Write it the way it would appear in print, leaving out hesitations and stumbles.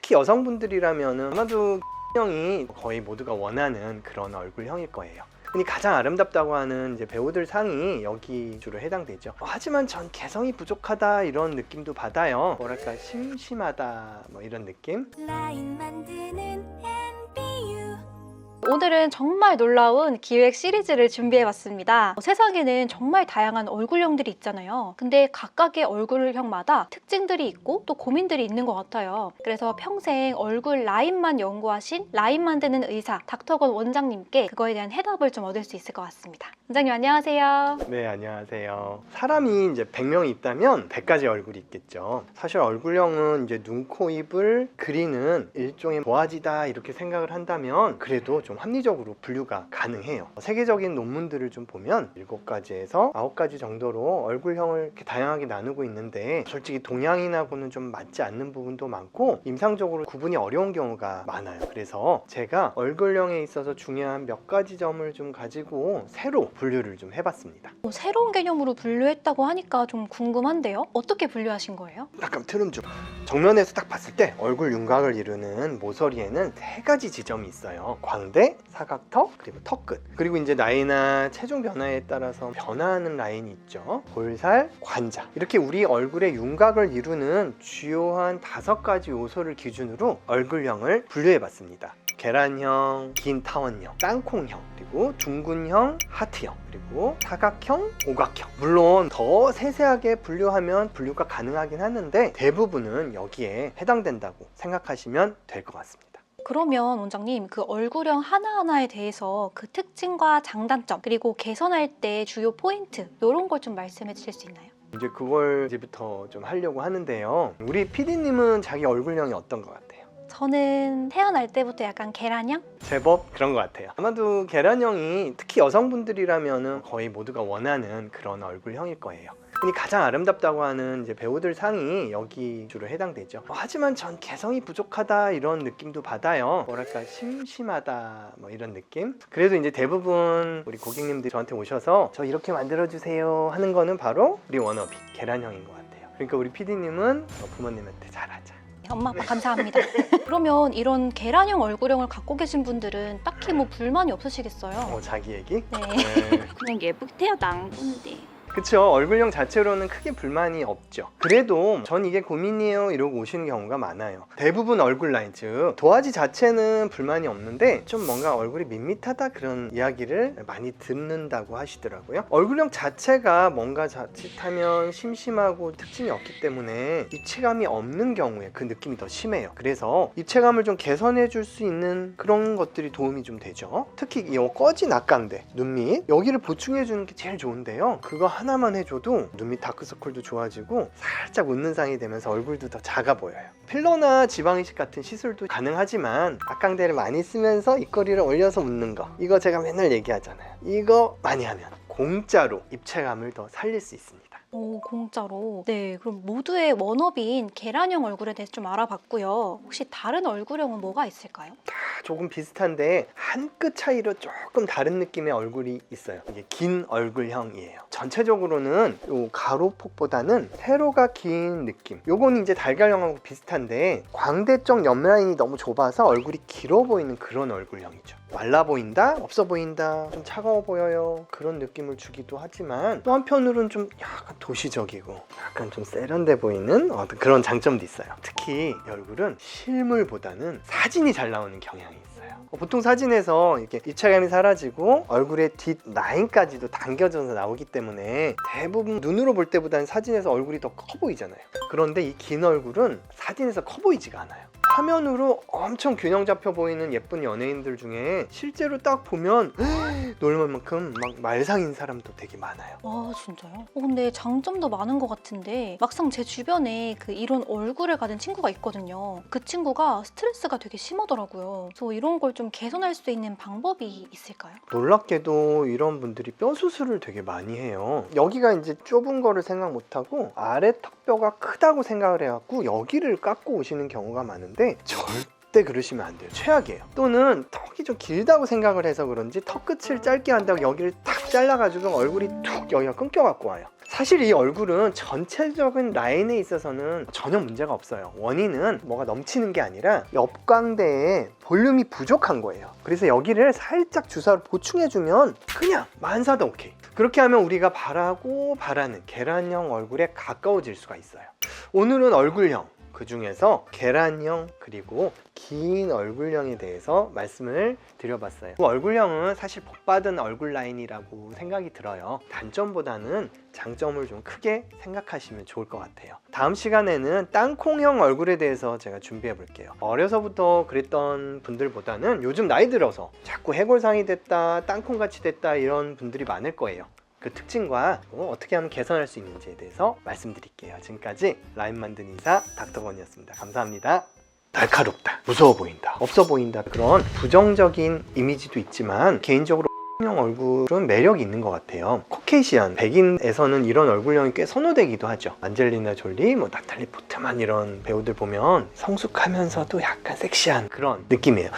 특히 여성분들이라면 아마도 형이 거의 모두가 원하는 그런 얼굴형일 거예요. 흔히 가장 아름답다고 하는 이제 배우들 상이 여기 주로 해당되죠. 하지만 전 개성이 부족하다 이런 느낌도 받아요. 뭐랄까 심심하다 뭐 이런 느낌? 라인 만드는 NBU. 오늘은 정말 놀라운 기획 시리즈를 준비해봤습니다. 세상에는 정말 다양한 얼굴형들이 있잖아요. 근데 각각의 얼굴형마다 특징들이 있고 또 고민들이 있는 것 같아요. 그래서 평생 얼굴 라인만 연구하신 라인 만드는 의사 닥터건 원장님께 그거에 대한 해답을 좀 얻을 수 있을 것 같습니다. 원장님 안녕하세요. 네, 안녕하세요. 사람이 이제 100명이 있다면 100가지 얼굴이 있겠죠. 사실 얼굴형은 이제 눈, 코, 입을 그리는 일종의 도화지다 이렇게 생각을 한다면 그래도 좀 합리적으로 분류가 가능해요. 세계적인 논문들을 좀 보면 7가지에서 9가지 정도로 얼굴형을 이렇게 다양하게 나누고 있는데 솔직히 동양인하고는 좀 맞지 않는 부분도 많고 임상적으로 구분이 어려운 경우가 많아요. 그래서 제가 얼굴형에 있어서 중요한 몇 가지 점을 좀 가지고 새로 분류를 좀 해봤습니다. 새로운 개념으로 분류했다고 하니까 좀 궁금한데요. 어떻게 분류하신 거예요? 약간 트름 좀. 정면에서 딱 봤을 때 얼굴 윤곽을 이루는 모서리에는 3가지 지점이 있어요. 광대, 사각턱, 그리고 턱끝. 그리고 이제 나이나 체중 변화에 따라서 변화하는 라인이 있죠. 볼살, 관자. 이렇게 우리 얼굴의 윤곽을 이루는 주요한 5가지 요소를 기준으로 얼굴형을 분류해봤습니다. 계란형, 긴 타원형, 땅콩형, 그리고 둥근형, 하트형, 그리고 사각형, 오각형. 물론 더 세세하게 분류하면 분류가 가능하긴 하는데 대부분은 여기에 해당된다고 생각하시면 될 것 같습니다. 그러면 원장님 그 얼굴형 하나하나에 대해서 그 특징과 장단점 그리고 개선할 때 주요 포인트 이런 걸 좀 말씀해 주실 수 있나요? 이제 그걸 이제부터 좀 하려고 하는데요. 우리 PD님은 자기 얼굴형이 어떤 것 같아요? 저는 태어날 때부터 약간 계란형? 제법 그런 것 같아요. 아마도 계란형이 특히 여성분들이라면 거의 모두가 원하는 그런 얼굴형일 거예요. 흔히 가장 아름답다고 하는 이제 배우들 상이 여기 주로 해당되죠. 하지만 전 개성이 부족하다 이런 느낌도 받아요. 뭐랄까 심심하다 뭐 이런 느낌? 그래도 이제 대부분 우리 고객님들이 저한테 오셔서 저 이렇게 만들어주세요 하는 거는 바로 우리 워너비 계란형인 것 같아요. 그러니까 우리 PD님은 부모님한테 잘하자. 엄마 아빠 감사합니다. 그러면 이런 계란형 얼굴형을 갖고 계신 분들은 딱히 뭐 불만이 없으시겠어요? 자기 얘기? 네. 네. 그냥 예쁘게 태어난 건데. 그쵸, 얼굴형 자체로는 크게 불만이 없죠. 그래도 전 이게 고민이에요 이러고 오시는 경우가 많아요. 대부분 얼굴 라인, 즉 도화지 자체는 불만이 없는데 좀 뭔가 얼굴이 밋밋하다 그런 이야기를 많이 듣는다고 하시더라고요. 얼굴형 자체가 뭔가 자칫하면 심심하고 특징이 없기 때문에 입체감이 없는 경우에 그 느낌이 더 심해요. 그래서 입체감을 좀 개선해 줄 수 있는 그런 것들이 도움이 좀 되죠. 특히 이 꺼진 앞광대, 눈밑 여기를 보충해 주는 게 제일 좋은데요. 그거 하나만 해줘도 눈밑 다크서클도 좋아지고 살짝 웃는 상이 되면서 얼굴도 더 작아 보여요. 필러나 지방이식 같은 시술도 가능하지만 앞광대를 많이 쓰면서 입꼬리를 올려서 웃는 거, 이거 제가 맨날 얘기하잖아요. 이거 많이 하면 공짜로 입체감을 더 살릴 수 있습니다. 오, 공짜로. 네, 그럼 모두의 워너비인 계란형 얼굴에 대해서 좀 알아봤고요. 혹시 다른 얼굴형은 뭐가 있을까요? 다 조금 비슷한데 한 끗 차이로 조금 다른 느낌의 얼굴이 있어요. 이게 긴 얼굴형이에요. 전체적으로는 요 가로폭보다는 세로가 긴 느낌. 요건 이제 달걀형하고 비슷한데 광대 쪽 옆라인이 너무 좁아서 얼굴이 길어 보이는 그런 얼굴형이죠. 말라 보인다, 없어 보인다, 좀 차가워 보여요 그런 느낌을 주기도 하지만 또 한편으로는 좀 약간 도시적이고 약간 좀 세련돼 보이는 어떤 그런 장점도 있어요. 특히 이 얼굴은 실물보다는 사진이 잘 나오는 경향이 있어요. 보통 사진에서 이렇게 입체감이 사라지고 얼굴의 뒷 라인까지도 당겨져서 나오기 때문에 대부분 눈으로 볼 때보다는 사진에서 얼굴이 더 커 보이잖아요. 그런데 이 긴 얼굴은 사진에서 커 보이지가 않아요. 화면으로 엄청 균형 잡혀 보이는 예쁜 연예인들 중에 실제로 딱 보면 놀랄 만큼 막 말상인 사람도 되게 많아요. 아, 진짜요? 근데 장점도 많은 것 같은데 막상 제 주변에 이런 얼굴을 가진 친구가 있거든요. 그 친구가 스트레스가 되게 심하더라고요. 그래서 이런 걸 좀 개선할 수 있는 방법이 있을까요? 놀랍게도 이런 분들이 뼈 수술을 되게 많이 해요. 여기가 이제 좁은 거를 생각 못하고 아래 턱뼈가 크다고 생각을 해갖고 여기를 깎고 오시는 경우가 많은데 절대 절대 그러시면 안 돼요. 최악이에요. 또는 턱이 좀 길다고 생각을 해서 그런지 턱 끝을 짧게 한다고 여기를 탁 잘라가지고 얼굴이 툭 여기가 끊겨갖고 와요. 사실 이 얼굴은 전체적인 라인에 있어서는 전혀 문제가 없어요. 원인은 뭐가 넘치는 게 아니라 옆광대에 볼륨이 부족한 거예요. 그래서 여기를 살짝 주사로 보충해주면 그냥 만사도 오케이. 그렇게 하면 우리가 바라는 계란형 얼굴에 가까워질 수가 있어요. 오늘은 얼굴형, 그 중에서 계란형 그리고 긴 얼굴형에 대해서 말씀을 드려봤어요. 그 얼굴형은 사실 복받은 얼굴 라인이라고 생각이 들어요. 단점보다는 장점을 좀 크게 생각하시면 좋을 것 같아요. 다음 시간에는 땅콩형 얼굴에 대해서 제가 준비해 볼게요. 어려서부터 그랬던 분들보다는 요즘 나이 들어서 자꾸 해골상이 됐다, 땅콩같이 됐다 이런 분들이 많을 거예요. 그 특징과 어떻게 하면 개선할 수 있는지에 대해서 말씀드릴게요. 지금까지 라인 만드는 이사 닥터건이었습니다. 감사합니다. 날카롭다, 무서워 보인다, 없어 보인다 그런 부정적인 이미지도 있지만 개인적으로 형 얼굴은 매력이 있는 것 같아요. 코케이시안, 백인에서는 이런 얼굴형이 꽤 선호되기도 하죠. 안젤리나 졸리, 나탈리 포트만 이런 배우들 보면 성숙하면서도 약간 섹시한 그런 느낌이에요.